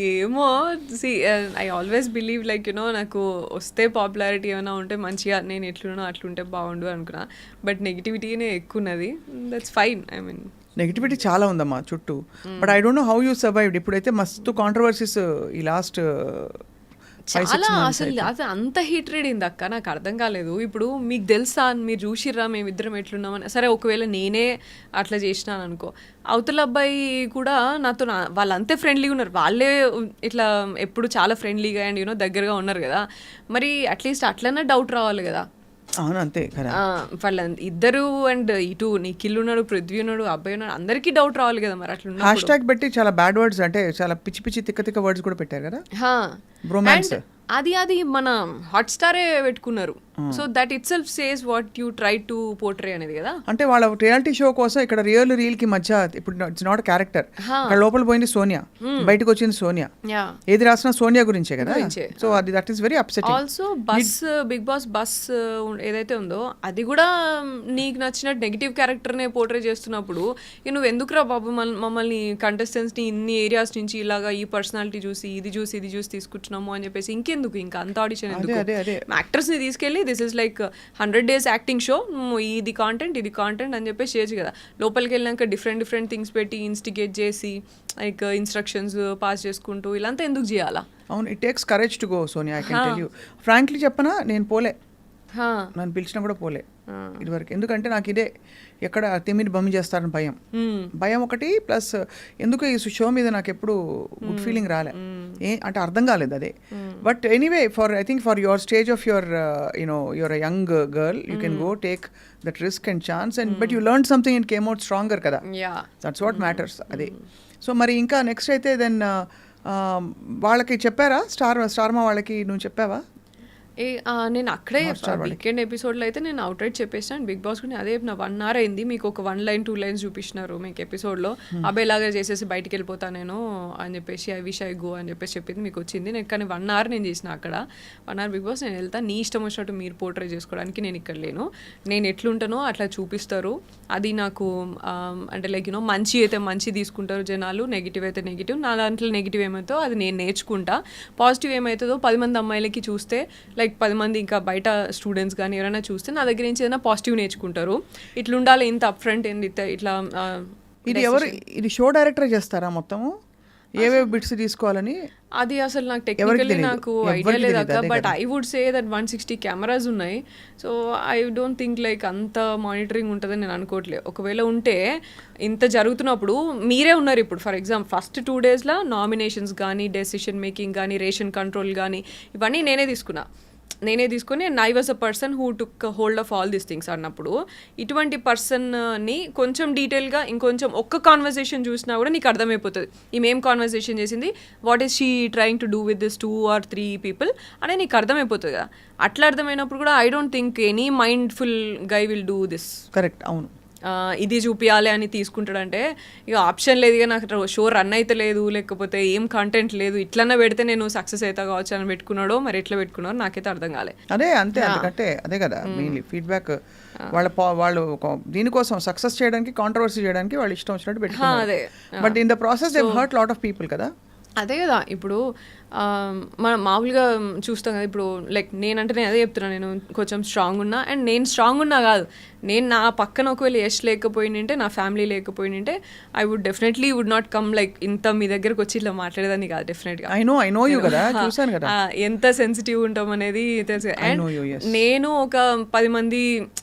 S2: ఏమో I always believe like you know నాకు వస్తే పాపులారిటీ ఏమైనా ఉంటే మంచిగా నేను ఎట్లున్నా అట్లుంటే బాగుండు అనుకున్నా. బట్ నెగిటివిటీనే ఎక్కువ ఉన్నది. That's fine. I mean
S1: negativity చాలా ఉందమ్మా చుట్టూ. But I don't know how you survived. ఇప్పుడైతే మస్తు కాంట్రవర్సీస్ ఈ లాస్ట్
S2: చాలా అసలు అది అంత హీట్రేడ్ అయింది అక్క, నాకు అర్థం కాలేదు. ఇప్పుడు మీకు తెలుసా, మీరు చూసిర్రా మేమిద్దరం ఎట్లున్నామని. సరే ఒకవేళ నేనే అట్లా చేసినాను అనుకో, అవతల అబ్బాయి కూడా నాతో వాళ్ళు అంతే ఫ్రెండ్లీగా ఉన్నారు, వాళ్ళే ఇట్లా ఎప్పుడు చాలా ఫ్రెండ్లీగా అండ్ యూనో దగ్గరగా ఉన్నారు కదా. మరి అట్లీస్ట్ అట్లనే డౌట్ రావాలి కదా.
S1: అవును అంతే కదా.
S2: వాళ్ళ ఇద్దరు అండ్ ఇటు నిఖిల్ ఉన్నాడు, పృథ్వీ ఉన్నాడు, అబ్బాయి ఉన్నాడు, అందరికీ డౌట్ రావాలి కదా. మరి అట్లా
S1: హ్యాష్ ట్యాగ్ పెట్టి చాలా బ్యాడ్ వర్డ్స్ అంటే చాలా పిచ్చి పిచ్చి తిక్క తిక్క వర్డ్స్ కూడా పెట్టారు కదా. బ్రోమాన్స్
S2: అది మన హాట్ స్టారే పెట్టుకున్నారు. So that itself says what you try to portray అనేది కదా.
S1: అంటే వాళ్ళ రియాలిటీ షో కోసం ఇక్కడ రియల్ కి మధ్య ఇప్పుడు ఇట్స్ నాట్ క్యారెక్టర్. అక్కడ లోపల పోయింది సోనియా, బయటకు వచ్చింది సోనియా. ఏది రాసినా సోనియా గురించే కదా. సో అది that is very upsetting.
S2: Also buzz Bigg Boss buzz ఏదైతే ఉందో అది కూడా నీకు నచ్చిన నెగిటివ్ క్యారెక్టర్ నే పోర్ట్రే చేస్తున్నప్పుడు నువ్వు ఎందుకురా బాబు మమ్మల్ని కంటెస్టెంట్స్ ని ఇన్ని ఏరియాస్ నుంచి ఇలాగా ఈ పర్సనాలిటీ చూసి ఇది చూసి తీసుకుంటున్నాము అని చెప్పేసి ఇంకెందుకు ఇంకా అంత ఆడిషన్ ఎందుకు? యాక్టర్స్ ని తీసుకెళ్ళి this is like 100 days acting show, ఇది కాంటెంట్ అని చెప్పేసి చేయొచ్చు కదా. లోపలికి వెళ్ళినాక డిఫరెంట్ థింగ్స్ పెట్టి ఇన్స్టిగేట్ చేసి లైక్ ఇన్స్ట్రక్షన్స్ పాస్ చేసుకుంటూ ఇలాంతా ఎందుకు చేయాలా?
S1: అవును, it takes courage to go Sonia. I can tell you frankly చెప్పనా, నేను పోలే, నన్ను పిలిచినా కూడా పోలే ఇదివరకు. ఎందుకంటే నాకు ఇదే ఎక్కడ తిమ్మిని బొమ్మి చేస్తారని భయం ఒకటి, ప్లస్ ఎందుకు ఈ షో మీద నాకు ఎప్పుడు గుడ్ ఫీలింగ్ రాలే. అంటే అర్థం కాలేదు అదే. But anyway I think for your stage of your your uh young girl you can go take that risk and chance and but you learn something and came out stronger కదా. That's what matters. అదే. So మరి ఇంకా next అయితే then వాళ్ళకి చెప్పారా స్టార్మా వాళ్ళకి? నువ్వు చెప్పావా
S2: నేను అక్కడే వీకెండ్ ఎపిసోడ్లో అయితే నేను అవుట్ రైట్ చెప్పేసాను బిగ్ బాస్ కూడా అదే నా 1 hour అయింది, మీకు ఒక 1 line 2 lines చూపిస్తున్నారు మీకు ఎపిసోడ్లో, అబ్బాయిలాగా చేసేసి బయటికి వెళ్ళిపోతా నేను అని చెప్పేసి ఐ విష్ ఐ గో అని చెప్పేసి చెప్పింది మీకు వచ్చింది. నేను కానీ 1 hour నేను చేసిన అక్కడ 1 hour బిగ్ బాస్ నేను వెళ్తా, నీ ఇష్టం వచ్చినట్టు మీరు పోర్ట్రే చేసుకోవడానికి నేను ఇక్కడ లేను, నేను ఎట్లుంటానో అట్లా చూపిస్తారు, అది నాకు అంటే లైక్ యూనో మంచి అయితే మంచి తీసుకుంటారు జనాలు, నెగిటివ్ అయితే నెగిటివ్, నా దాంట్లో నెగిటివ్ ఏమవుతుందో అది నేను నేర్చుకుంటా, పాజిటివ్ ఏమవుతుందో 10 మంది అమ్మాయిలకి చూస్తే లైక్ 10 మంది ఇంకా బయట స్టూడెంట్స్ కానీ ఎవరైనా చూస్తే నా దగ్గర నుంచి ఏదైనా పాజిటివ్ నేర్చుకుంటారు, ఇట్లా ఉండాలి, ఇంత అప్ ఫ్రంట్ ఏంది ఇట్లా.
S1: ఇది షో డైరెక్టర్ చేస్తారా మొత్తము ఏవేవి బిట్స్ తీసుకోవాలని?
S2: అది అసలు నాకు టెక్నికల్లీ నాకు ఐడియా లేదు అక్క, but I would say that 160 cameras ఉన్నాయి, so I don't think like అంత మానిటరింగ్ ఉంటుందని నేను అనుకోవట్లేదు. ఒకవేళ ఉంటే ఇంత జరుగుతున్నప్పుడు మీరే ఉన్నారు ఇప్పుడు, ఫర్ ఎగ్జాంపుల్ ఫస్ట్ 2 daysలో నామినేషన్స్ కానీ డెసిషన్ మేకింగ్ కానీ రేషన్ కంట్రోల్ కానీ ఇవన్నీ నేనే తీసుకుని I was a person who took hold of all these things అన్నప్పుడు, ఇటువంటి పర్సన్ని కొంచెం డీటెయిల్గా ఇంకొంచెం ఒక్క కాన్వర్సేషన్ చూసినా కూడా నీకు అర్థమైపోతుంది ఈమె ఏం కాన్వర్సేషన్ చేసింది, what is she trying to do with this 2 or 3 people అనేది నీకు అర్థమైపోతుంది కదా. అట్లా అర్థమైనప్పుడు కూడా I don't think any mindful guy will do this.
S1: Correct, అవును.
S2: ఇది చూపించాలి అని తీసుకుంటాడంటే ఇక ఆప్షన్ లేదు, ఇక నాకు షో రన్ అయితే లేదు, లేకపోతే ఏం కంటెంట్ లేదు, ఇట్లన్నా పెడితే నేను సక్సెస్ అవుతా కావచ్చు అని పెట్టుకున్నాడో మరి ఎట్లా పెట్టుకున్నాడో నాకైతే అర్థం కాలే.
S1: అదే అంతే, అందుకంటే అదే కదా మెయిన్లీ ఫీడ్బ్యాక్ వాళ్ళు దీనికోసం సక్సెస్ చేయడానికి కాంట్రవర్సీ చేయడానికి వాళ్ళు ఇష్టం వచ్చినట్టు పెట్టుకున్నారు, but in the process they hurt lot of people కదా.
S2: అదే కదా ఇప్పుడు మనం మామూలుగా చూస్తాం కదా, ఇప్పుడు లైక్ నేనంటే నేను అదే చెప్తున్నాను, నేను కొంచెం స్ట్రాంగ్ ఉన్నా, అండ్ నేను స్ట్రాంగ్ ఉన్నా కాదు, నేను నా పక్కన ఒకవేళ యష్ లేకపోయింటే, నా ఫ్యామిలీ లేకపోయింటే I would definitely would not come like ఇంత మీ దగ్గరకు వచ్చి ఇట్లా మాట్లాడేదాన్ని కాదు డెఫినెట్గా.
S1: ఐ నో యూ కదా, చూసాను కదా
S2: ఎంత సెన్సిటివ్ ఉంటాం అనేది తెలుసు. అండ్ నేను ఒక 10 మంది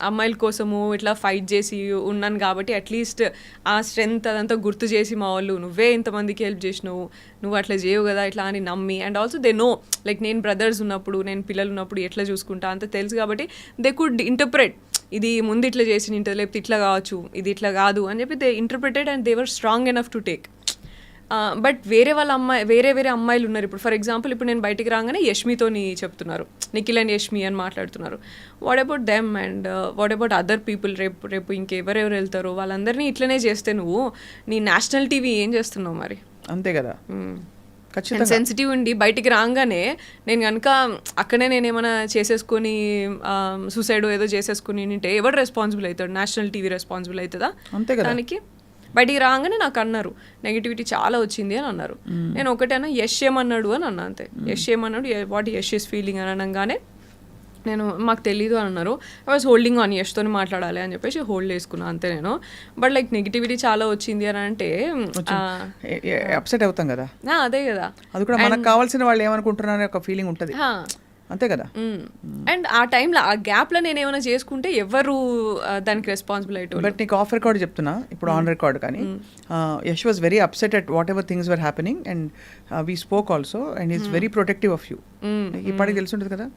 S2: అమ్మాయిల కోసము ఇట్లా ఫైట్ చేసి ఉన్నాను కాబట్టి అట్లీస్ట్ ఆ స్ట్రెంగ్త్ అదంతా గుర్తు చేసి మా వాళ్ళు నువ్వే ఇంతమందికి హెల్ప్ చేసినావు, నువ్వు అట్లా చేయవు కదా ఇట్లా అని నమ్మి, and also they know like నేను బ్రదర్స్ ఉన్నప్పుడు నేను పిల్లలు ఉన్నప్పుడు ఎట్లా చూసుకుంటా అంత తెలుసు కాబట్టి దే కుడ్ ఇంటర్ప్రెట్, ఇది ముందు ఇట్లా చేసి ఉంటుంది లేకపోతే ఇట్లా కావచ్చు, ఇది ఇట్లా కాదు అని చెప్పి they interpreted and they were strong enough to take. But వేరే అమ్మాయిలు ఉన్నారు ఇప్పుడు, ఫర్ ఎగ్జాంపుల్ ఇప్పుడు నేను బయటికి రాగానే యష్మితోని చెప్తున్నారు, నిఖిల్ అండ్ యష్మి అని మాట్లాడుతున్నారు, what about them and what about other people, రేపు ఇంకెవరెవరు వెళ్తారో వాళ్ళందరినీ ఇట్లనే చేస్తే నువ్వు నీ నేషనల్ టీవీ ఏం చేస్తున్నావు మరి?
S1: అంతే కదా.
S2: సెన్సిటివ్ ఉండి బయటికి రాగానే నేను కనుక అక్కడే నేను ఏమైనా చేసేసుకొని సూసైడ్ ఏదో చేసేసుకుని ఉంటే ఎవరు రెస్పాన్సిబుల్ అవుతాడు? నేషనల్ టీవీ రెస్పాన్సిబుల్ అవుతుందా దానికి? బయటికి రాగానే నాకు అన్నారు నెగిటివిటీ చాలా వచ్చింది అని అన్నారు. నేను ఒకటేనా యష్ ఏమన్నాడు అని అన్నా, అంతే. యష్ ఏమన్నాడు, వాట్ యష్ ఇస్ ఫీలింగ్ అని అనగానే నేను మాకు తెలీదు అని అన్నారు. ఐ వాజ్ హోల్డింగ్ ఆన్ యష్తో మాట్లాడాలి అని చెప్పేసి హోల్డ్ చేసుకున్నాను అంతే నేను. బట్ లైక్ నెగిటివిటీ చాలా వచ్చింది అని అంటే
S1: అప్సెట్ అవుతాం కదా.
S2: అదే కదా,
S1: అది కూడా మనకు కావాల్సిన వాళ్ళు ఏమనుకుంటున్నారనే ఒక ఫీలింగ్ ఉంటుంది అంతే కదా.
S2: అండ్ ఆ టైంలో ఆ గ్యాప్లో నేను ఏమైనా చేసుకుంటే ఎవరు దానికి రెస్పాన్సిబుల్ అయ్యేటోళ్ళు.
S1: బట్ నీకు ఆఫ్ రికార్డ్ చెప్తున్నా ఇప్పుడు, ఆన్ రికార్డ్ కానీ Yash was very upset at what ever things were happening and we spoke also and is very protective of you. ఇప్పటికి తెలిసి ఉంటుంది కదా,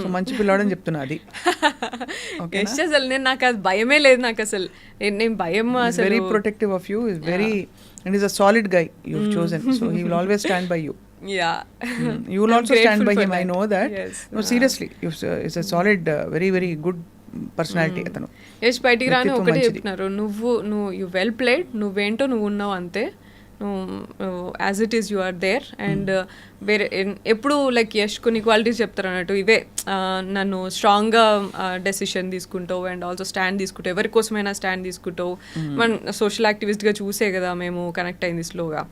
S1: సో మంచి పిల్లాడని చెప్తున్నా. అది
S2: అసలు నేను నాకు అది భయమే లేదు, నాకు అసలు నేను భయం అసలు.
S1: Very protective of you, is very and is a solid guy you chosen, so he will always stand by you. You will also stand by him. I know that. Yes. No, seriously, it's a solid, very very good personality atanu.
S2: Yes, బయటికి రాని ఒకటే చెప్తున్నారు, నువ్వు you well played, నువ్వేంటో నువ్వు ఉన్నావు అంతే, as it is you are there. And వేరే ఎప్పుడు లైక్ యష్ కొన్ని క్వాలిటీస్ చెప్తారు అన్నట్టు, ఇవే నన్ను స్ట్రాంగ్గా డెసిషన్ తీసుకుంటావు అండ్ ఆల్సో స్టాండ్ తీసుకుంటావు, ఎవరి కోసమైనా స్టాండ్ తీసుకుంటావు. మన సోషల్ యాక్టివిస్ట్గా చూసే కదా మేము కనెక్ట్ అయింది స్లోగా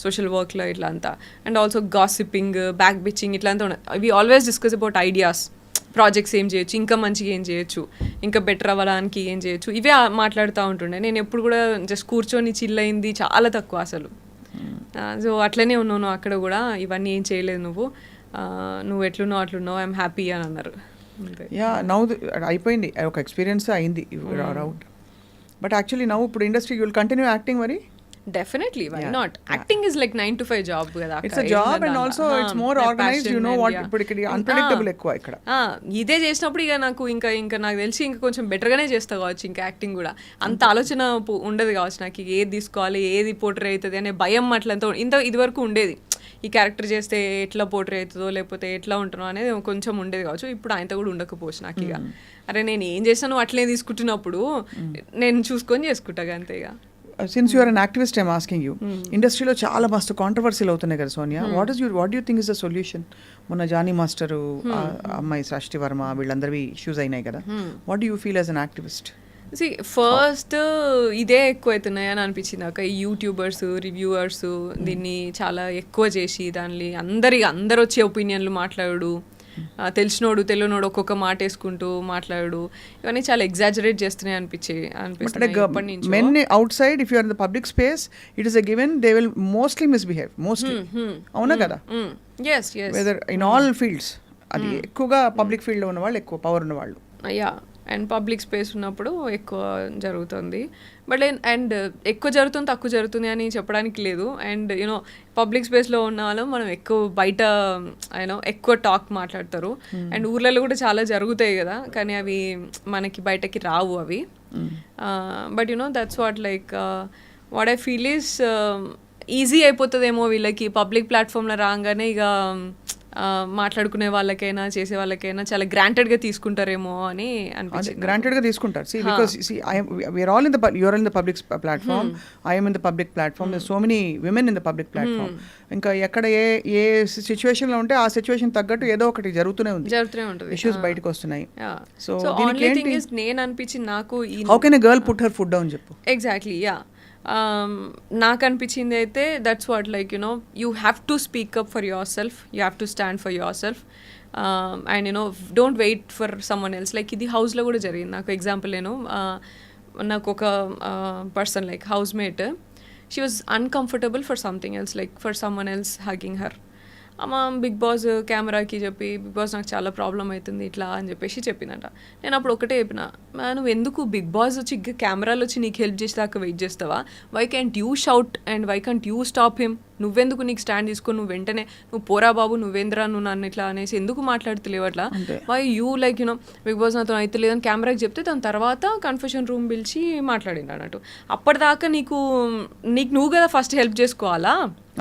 S2: సోషల్ వర్క్లో ఇట్లా అంతా. And also gossiping, back bitching ఇట్లా అంతా ఉన్నాయి. We always discuss about ideas, projects ఏం చేయొచ్చు, ఇంకా మంచిగా ఏం చేయొచ్చు, ఇంకా బెటర్ అవ్వడానికి ఏం చేయొచ్చు, ఇవే మాట్లాడుతూ ఉంటుండే. నేను ఎప్పుడు కూడా జస్ట్ కూర్చొని చిల్ అయింది చాలా తక్కువ అసలు. సో అట్లనే ఉన్నాను అక్కడ కూడా, ఇవన్నీ ఏం చేయలేదు నువ్వు ఎట్లున్నావు అట్లున్నావు, ఐఎమ్ హ్యాపీ అని అన్నారు.
S1: నౌ అయిపోయింది, ఒక ఎక్స్పీరియన్స్ అయింది అవుట్. బట్ యాక్చువల్లీ నౌ ఇప్పుడు industry you will continue acting మరి?
S2: Definitely, why not? Acting is like 9 to 5 job కదా.
S1: It's a job and also it's more organized, you know what, ఇప్పుడు ఇక్కడ unpredictable ఎక్కువ ఇక్కడ.
S2: ఇదే చేసినప్పుడు ఇక నాకు ఇంకా నాకు తెలిసి ఇంకా కొంచెం బెటర్గానే చేస్తా కావచ్చు ఇంకా యాక్టింగ్ కూడా. అంత ఆలోచన ఉండదు కావచ్చు నాకు, ఏది తీసుకోవాలి ఏది పోర్ట్రే అవుతుంది అనే భయం అట్లంతా ఇది వరకు ఉండేది. ఈ క్యారెక్టర్ చేస్తే ఎట్లా పోర్ట్రే అవుతుందో లేకపోతే ఎట్లా ఉంటుందో అనేది కొంచెం ఉండేది కావచ్చు. ఇప్పుడు ఆయనతో కూడా ఉండకపోవచ్చు నాకు ఇక. అరే నేను ఏం చేశాను అట్లే తీసుకుంటున్నప్పుడు నేను చూసుకొని చేసుకుంటా అంతే ఇక.
S1: Since you're an activist I'm asking you, ఇండస్ట్రీలో చాలా మస్తు కాంట్రవర్సీలు అవుతున్నాయి కదా Sonia, what you think is the solution? మొన్న జానీ మాస్టరు అమ్మాయి సృష్టి వర్మ వీళ్ళందరివి ఇష్యూస్ అయినాయి కదా, what do you feel as an activist?
S2: First ఇదే ఎక్కువ అవుతున్నాయి అని అనిపించింది నాకు. ఈ యూట్యూబర్స్ రివ్యూవర్స్ దీన్ని చాలా ఎక్కువ చేసి దాన్ని అందరు వచ్చే ఒపీనియన్లు మాట్లాడు, తెలిసినోడు తెలియనోడు ఒక్కొక్క మాట వేసుకుంటూ మాట్లాడు, ఇవన్నీ చాలా ఎగ్జాజరేట్ చేస్తున్నాయి అనిపించింది.
S1: Men outside if you are in the public space it is a given they will mostly misbehave mostly, అవునా కదా? వెదర్ ఇన్ ఆల్ ఫీల్డ్స్, అది ఎక్కువగా పబ్లిక్ ఫీల్డ్ లో ఉన్న వాళ్ళు, ఎక్కువ పవర్ ఉన్న వాళ్ళు.
S2: యా, అండ్ పబ్లిక్ స్పేస్ ఉన్నప్పుడు ఎక్కువ జరుగుతుంది. బట్ అండ్ ఎక్కువ జరుగుతుంది తక్కువ జరుగుతుంది అని చెప్పడానికి లేదు. అండ్ యూనో పబ్లిక్ స్పేస్లో ఉన్న వాళ్ళు మనం ఎక్కువ బయట ఎక్కువ టాక్ మాట్లాడతారు. అండ్ ఊర్లలో కూడా చాలా జరుగుతాయి కదా, కానీ అవి మనకి బయటకి రావు అవి. But that's what like what I feel is easy అయిపోతుందేమో వీళ్ళకి పబ్లిక్ ప్లాట్ఫామ్లో రాగానే ఇక మాట్లాడుకునే వాళ్ళకైనా చేసే వాళ్ళకైనా చాలా గ్రాంటెడ్ గా తీసుకుంటారేమో అని అనిపించింది.
S1: గ్రాంటెడ్ గా తీసుకుంటారు. See, because we're all in the you're in the public platform, I am in the public platform, there's so many women in the public platform. ఇంకా ఎక్కడ ఏ సిచ్యువేషన్ లో ఉంటే ఆ సిచ్యువేషన్ తగ్గట్టు ఏదో ఒకటి జరుగుతూనే ఉంటుంది, ఇష్యూస్ బయటకు వస్తున్నాయి.
S2: సో ఓన్లీ థింగ్ ఇస్ నేను అనిపించింది నాకు,
S1: how can a girl put her foot down చెప్పు.
S2: Exactly, yeah. నాకు అనిపించింది అయితే that's what like you have to speak up for yourself, you have to stand for yourself, and don't wait for someone else. Like ఇది హౌస్లో కూడా జరిగింది నాకు. Example నాకు ఒక person like housemate, she was uncomfortable for something else, like for someone else hugging her. అమ్మ Bigg Boss కెమెరాకి చెప్పి బిగ్ బాస్ నాకు చాలా ప్రాబ్లం అవుతుంది ఇట్లా అని చెప్పేసి చెప్పిందంట. నేను అప్పుడు ఒకటే చెప్పిన, నువ్వు ఎందుకు బిగ్ బాస్ వచ్చి కెమెరాలు వచ్చి నీకు హెల్ప్ చేసేదాకా వెయిట్ చేస్తావా? Why can't you shout and why can't you stop him? నువ్వెందుకు నీకు స్టాండ్ తీసుకొని నువ్వు వెంటనే నువ్వు పోరా బాబు నువ్వేంద్రా నువ్వు నన్ను ఇట్లా అనేసి ఎందుకు మాట్లాడుతలేవు అట్లా? Why you like Bigg Boss నాతో అయితే లేదని కెమెరాకి చెప్తే దాని తర్వాత కన్ఫెషన్ రూమ్ పిలిచి మాట్లాడింది అన్నట్టు. అప్పటిదాకా నీకు నువ్వు కదా ఫస్ట్ హెల్ప్ చేసుకోవాలా?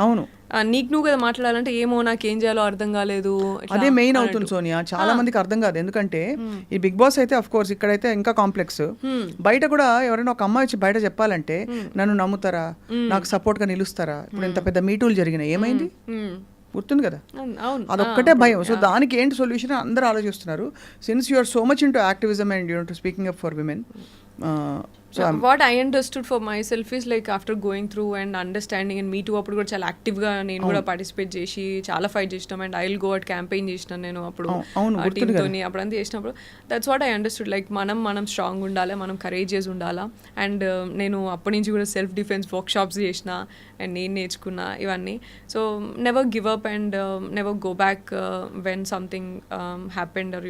S1: అవును,
S2: నీకు నువ్వు కదా మాట్లాడాలంటే ఏమో నాకేం చేయాలో అర్థం కాలేదు.
S1: అదే మెయిన్ అవుతుంది సోనియా, చాలా మందికి అర్థం కాదు. ఎందుకంటే ఈ బిగ్ బాస్ అయితే అఫ్ కోర్స్ ఇక్కడైతే ఇంకా కాంప్లెక్స్. బయట కూడా ఎవరైనా ఒక అమ్మాయి వచ్చి బయట చెప్పాలంటే నన్ను నమ్ముతారా, నాకు సపోర్ట్ గా నిలుస్తారా? ఇప్పుడు ఇంత పెద్ద మీటూలు జరిగినాయి, ఏమైంది గుర్తుంది కదా? అదొక్కటే భయం. సో దానికి ఏంటి సొల్యూషన్ అందరూ ఆలోచిస్తున్నారు. Since you are so much into activism and you to speaking up for women,
S2: what I understood for myself is like after going through and understanding and me too అప్పుడు కూడా చాలా యాక్టివ్గా నేను కూడా participate చేసి చాలా fight చేసినాం. And I will go at campaign చేసినాను నేను అప్పుడు టీమ్తో. అప్పుడు అంతా చేసినప్పుడు that's what I understood like మనం స్ట్రాంగ్ ఉండాలి, మనం కరేజియస్ ఉండాలా. అండ్ నేను అప్పటి నుంచి కూడా సెల్ఫ్ డిఫెన్స్ వర్క్ షాప్స్ చేసిన అండ్ నేను నేర్చుకున్నా ఇవన్నీ. So never give up and never go back when something happened or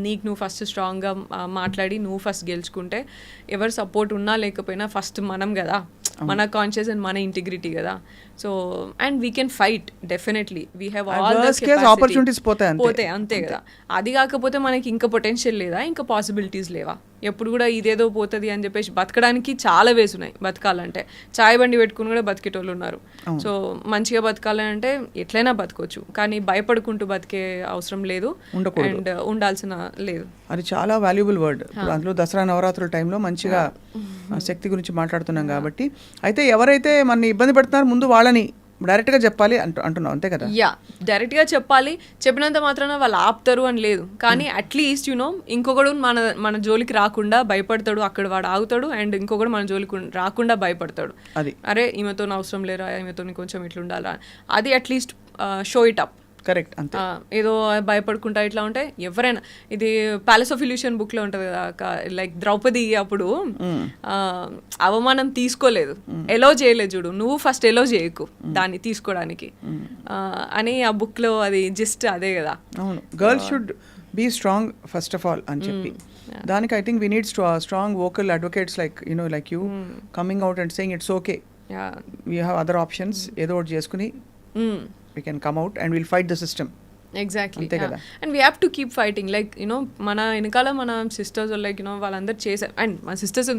S2: నీకు నువ్వు ఫస్ట్ స్ట్రాంగ్గా మాట్లాడి నువ్వు ఫస్ట్ గెలుచుకుంటే ఎవరు సపోర్ట్ ఉన్నా లేకపోయినా ఫస్ట్ మనం కదా, మన కాన్షియస్ అండ్ మన ఇంటిగ్రిటీ కదా. So and we can fight definitely, we have all the
S1: opportunities పోతాయి
S2: అంతే కదా. అది కాకపోతే మనకి ఇంకా పొటెన్షియల్ లేదా, ఇంకా పాసిబిలిటీస్ లేవా? ఎప్పుడు కూడా ఇదేదో పోతుంది అని చెప్పేసి బతకడానికి చాలా వేస్ ఉన్నాయి. బతకాలంటే చాయ్ బండి పెట్టుకుని కూడా బతికేటోళ్ళు ఉన్నారు. సో మంచిగా బతకాలంటే ఎట్లయినా బతకొచ్చు, కానీ భయపడుకుంటూ బతికే అవసరం లేదు అండ్ ఉండాల్సిన లేదు.
S1: అది చాలా వాల్యుబుల్ వర్డ్. అందులో దసరా నవరాత్రుల టైంలో మంచిగా శక్తి గురించి మాట్లాడుతున్నాం కాబట్టి. అయితే ఎవరైతే మన ఇబ్బంది పెడుతున్నారో ముందు వాళ్ళని డైరెక్ట్గా చెప్పాలి అంటున్నావు, అంతే కదా?
S2: యా, డైరెక్ట్గా చెప్పాలి. చెప్పినంత మాత్రాన వాళ్ళు ఆపుతారు అని లేదు, కానీ అట్లీస్ట్ ఇంకొకడు మన జోలికి రాకుండా భయపడతాడు, అక్కడ వాడు ఆగుతాడు. అండ్ ఇంకొకడు మన జోలికి రాకుండా భయపడతాడు. అది అరే ఈమెతో అవసరం లేరా, ఈమెతో కొంచెం ఇట్లా ఉండాలా, అది at least show it up.
S1: Correct, అంతే.
S2: ఏదో భయపడుకుంటా ఇట్లా ఉంటే ఎవరైనా, ఇది ప్యాలెస్ ఆఫ్ ఇల్యూషన్ బుక్ లో ఉంటది కదా, లైక్ ద్రౌపది అప్పుడు అవమానం తీసుకోలేదు, ఎలో చేయలేదు చూడు, నువ్వు ఫస్ట్ ఎలో చేయకు దాన్ని తీసుకోవడానికి అని ఆ బుక్ లో అది జస్ట్ అదే కదా.
S1: అవును, girls should be strong first of all అని చెప్పి. దానికి I think we need strong vocal advocates like like you coming out and saying it's okay, we have other options, ఏదో ఒకటి చేసుకుని we can come out and we'll fight the system.
S2: Exactly
S1: అంతే కదా.
S2: And we have to keep fighting like you know మన వెనకాల మన sisters like you know వాళ్ళందరూ చేశారు. అండ్ మా సిస్టర్స్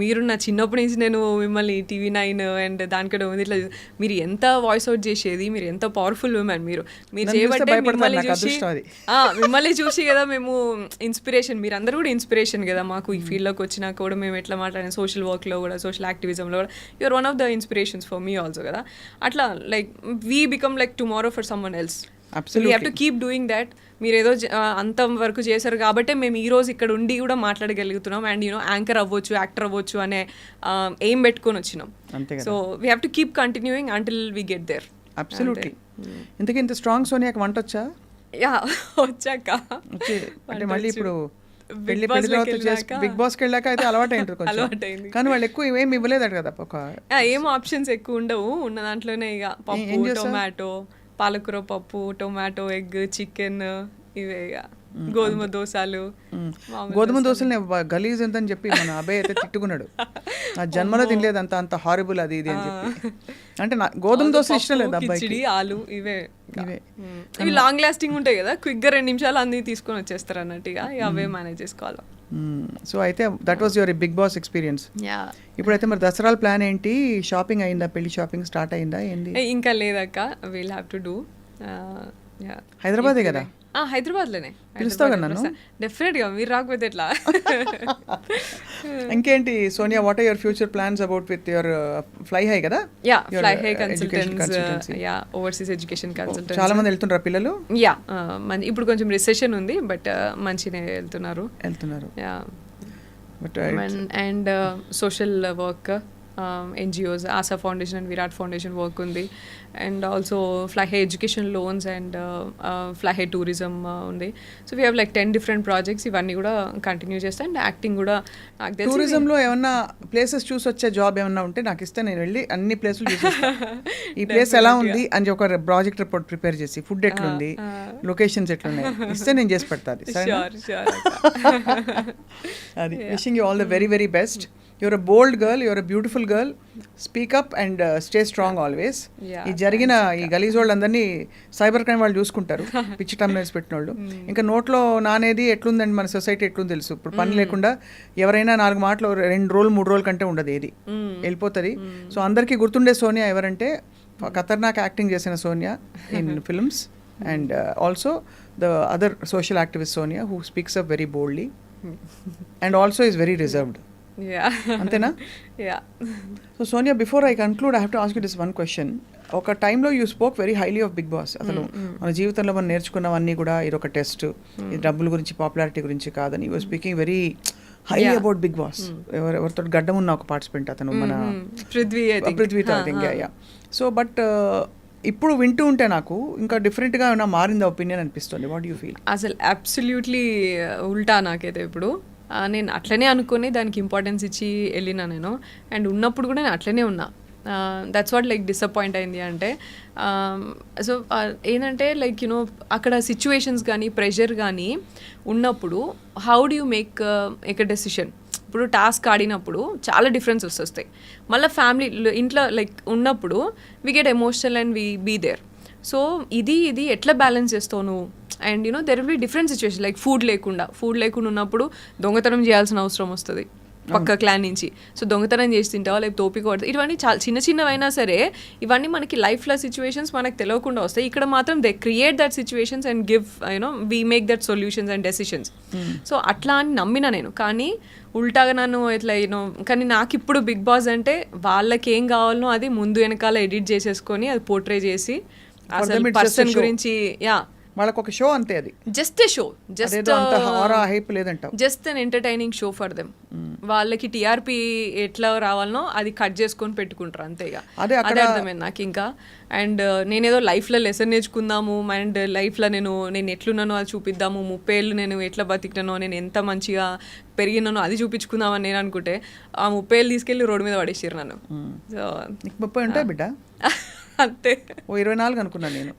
S2: మీరు నా చిన్నప్పటి నుంచి నేను మిమ్మల్ని TV9 అండ్ దానికంటే ఉంది ఇట్లా మీరు ఎంత వాయిస్ అవుట్ చేసేది, మీరు ఎంత పవర్ఫుల్ ఉమెన్ మీరు చేయబట్టే మిమ్మల్ని చూసి కదా మేము ఇన్స్పిరేషన్, మీరు అందరూ కూడా ఇన్స్పిరేషన్ కదా మాకు ఈ ఫీల్డ్లోకి వచ్చినాక కూడా మేము ఎట్లా మాట్లాడిన సోషల్ వర్క్లో కూడా సోషల్ యాక్టివిజంలో కూడా you're one of the inspirations for me also కదా. అట్లా like we become like tomorrow for someone else. We have to keep doing that. మీరు ఏదో అంత వరకు చేశారు కాబట్టి మేము ఈ రోజు ఇక్కడ ఉండి కూడా మాట్లాడగలుగుతున్నాం అండ్ యూనో యాంకర్ అవ్వచ్చు, యాక్టర్ అవ్వచ్చు అనే ఎయిమ్ పెట్టుకొని వచ్చినాం. So we have to keep continuing until we get there.
S1: Absolutely. ఇంతకీ ఇంత స్ట్రాంగ్ సోనియాకి వంట వచ్చా?
S2: యా వచ్చాక
S1: అంటే మళ్ళీ ఇప్పుడు బిగ్ బాస్కి వెళ్ళాక అయితే అలవాటు అయింది. కానీ వాళ్ళు ఎక్కువ ఏమి ఇవ్వలేదట కదా,
S2: ఏం ఆప్షన్స్ ఎక్కువ ఉండవు. ఉన్న దాంట్లోనే ఇక పప్పు, టొమాటో, పాలకూర పప్పు, టొమాటో, ఎగ్, చికెన్, ఇవే ఇక గోధుమ దోశలు.
S1: గోధుమ దోశలు గలీజ్ ఎంతని చెప్పి మన అబ్బాయి అయితే తిట్టుకున్నాడు. నా జన్మలో తినలేదు అంత హారిబుల్ అది ఇది అని చెప్పి. అంటే గోధుమ దోశ ఇష్టం లేదు అబ్బాయికి.
S2: ఆలు ఇవే ఇవి లాంగ్ లాస్టింగ్ ఉంటాయి కదా, క్విక్గా 2 నిమిషాలు అన్ని తీసుకొని వచ్చేస్తారు అన్నట్టుగా అవే మేనేజ్ చేసుకోవాలి.
S1: సో అయితే that was your Bigg Boss experience. ఇప్పుడైతే మరి దసరాల ప్లాన్ ఏంటి? షాపింగ్ అయిందా? పెళ్లి షాపింగ్ స్టార్ట్ అయిందా? ఏంది
S2: ఇంకా లేదక్క, విల్ హ్యావ్ టు డూ.
S1: హైదరాబాదే కదా?
S2: హైదరాబాద్లోనే.
S1: పిలుస్తావు కదా నన్ను?
S2: డెఫినెట్గా, మీరు రాకపోతే ఎట్లా.
S1: ఇంకేంటి Sonia, what are your future plans about with your fly high కదా?
S2: Yeah, fly high consultants, yeah overseas education consultants.
S1: చాలా మంది వెళ్తుంటారు పిల్లలు?
S2: యా, ఇప్పుడు కొంచెం రిసెషన్ ఉంది బట్ మంచిగా వెళ్తున్నారు. Yeah, and social work, NGOs, Asha foundation and Virat foundation work ఉంది. And also fly high education loans and fly high tourism ఉంది. So we have like 10 different projects. ఇవన్నీ కూడా కంటిన్యూ చేస్తాను. అండ్ యాక్టింగ్ కూడా నాకు తెలిసి
S1: టూరిజంలో ఏమన్నా ప్లేసెస్ చూసి వచ్చే జాబ్ ఏమన్నా ఉంటే నాకు ఇస్తే నేను వెళ్ళి అన్ని ప్లేసులు చూసేస్తాను. ఈ ప్లేస్ ఎలా ఉంది అని ఒక ప్రాజెక్ట్ రిపోర్ట్ ప్రిపేర్ చేసి, ఫుడ్ ఎట్లుంది, లొకేషన్స్ ఎట్లున్నాయి ఇస్తే నేను చేసి పెడతాను. అది wishing you all the very very best. You're a bold girl, you're a beautiful girl. Speak up and stay strong always. ఈ జరిగిన ఈ గలీజ్ వాళ్ళందరినీ సైబర్ క్రైమ్ వాళ్ళు చూసుకుంటారు, పిచ్చి టమ్నైల్స్ పెట్టిన వాళ్ళు. ఇంకా నోట్లో నానేది ఎట్లుందండి మన సొసైటీ ఎట్లుంది తెలుసు. ఇప్పుడు పని లేకుండా ఎవరైనా 4 మాటలు 2 రోజులు 3 రోజుల కంటే ఉండదు, ఏది వెళ్ళిపోతుంది. సో అందరికీ గుర్తుండే సోనియా ఎవరంటే ఖతర్నాక్ యాక్టింగ్ చేసిన Sonia in films and also the other social activist Sonia who speaks up very boldly and also is very reserved. అంతేనా? So Sonia, before I conclude I have to ask you this one question. ఒక టైంలో you spoke very highly of big boss. అసలు మన జీవితంలో మనం నేర్చుకున్నవన్నీ కూడా ఇది ఒక టెస్ట్, ఇది డబ్బుల గురించి పాపులారిటీ గురించి కాదని. You speaking very highly about Bigg Boss. ఎవరితో గడ్డం ఉన్న ఒక పార్టిసిపెంట్ అతను, మన పృథ్వీతో. సో బట్ ఇప్పుడు వింటూ ఉంటే నాకు ఇంకా డిఫరెంట్గా ఏమైనా మారింది ఒపీనియన్ అనిపిస్తుంది. What you feel?
S2: అసలు అబ్సల్యూట్లీ ఉల్టా నాకైతే. ఇప్పుడు నేను అట్లనే అనుకుని దానికి ఇంపార్టెన్స్ ఇచ్చి వెళ్ళినా నేను. అండ్ ఉన్నప్పుడు కూడా నేను అట్లనే ఉన్నా. దట్స్ వాట్ లైక్ డిసప్పాయింట్ అయింది అంటే. సో ఏంటంటే లైక్ యూనో అక్కడ సిచ్యువేషన్స్ కానీ ప్రెషర్ కానీ ఉన్నప్పుడు how do you make a decision. ఇప్పుడు టాస్క్ ఆడినప్పుడు చాలా డిఫరెన్సెస్ వస్తాయి. మళ్ళీ ఫ్యామిలీ ఇంట్లో లైక్ ఉన్నప్పుడు we get emotional and we be there. So ఇది ఎట్లా బ్యాలెన్స్ చేస్తావు నువ్వు? And you know there will be different situation. Like food లేకుండా ఉన్నప్పుడు దొంగతనం చేయాల్సిన అవసరం వస్తుంది పక్క క్లాన్ నుంచి. సో దొంగతనం చేసి తింటావా, లేకపోతే తోపిక పడుతుంది. ఇవన్నీ చాలా చిన్నవైనా సరే ఇవన్నీ మనకి లైఫ్లో సిచ్యువేషన్స్ మనకు తెలియకుండా వస్తాయి. ఇక్కడ మాత్రం they create that situations and give you know we make that solutions and decisions. So అట్లా అని నమ్మినా నేను. కానీ ఉల్టాగా నన్ను ఇట్లా యూనో, కానీ నాకు ఇప్పుడు బిగ్ బాస్ అంటే వాళ్ళకి ఏం కావాలనో అది ముందు వెనకాల ఎడిట్ చేసేసుకొని అది పోర్ట్రే చేసి అసలు పర్సన్ గురించి
S1: వాళ్ళకి ఒక షో అంతే, అది
S2: just a show, just an entertaining show for them. వాళ్ళకి టీఆర్పీ ఎట్లా రావాలనో అది కట్ చేసుకొని పెట్టుకుంటారు అంతేగా. అదే అర్థమైంది నాకు ఇంకా. అండ్ నేనేదో లైఫ్లో లెసన్ నేర్చుకుందాము అండ్ లైఫ్లో నేను ఎట్లున్నానో అది చూపిద్దాము, 30 ఏళ్ళు నేను ఎట్లా బతికినానో, నేను ఎంత మంచిగా పెరిగినానో అది చూపించుకుందామని నేను అనుకుంటే ఆ 30 ఏళ్ళు తీసుకెళ్ళి రోడ్డు మీద పడేసారు నన్ను. సో
S1: 30 ఉంటాయి బిడ్డ,
S2: అంతే.
S1: 24 అనుకున్నాను నేను.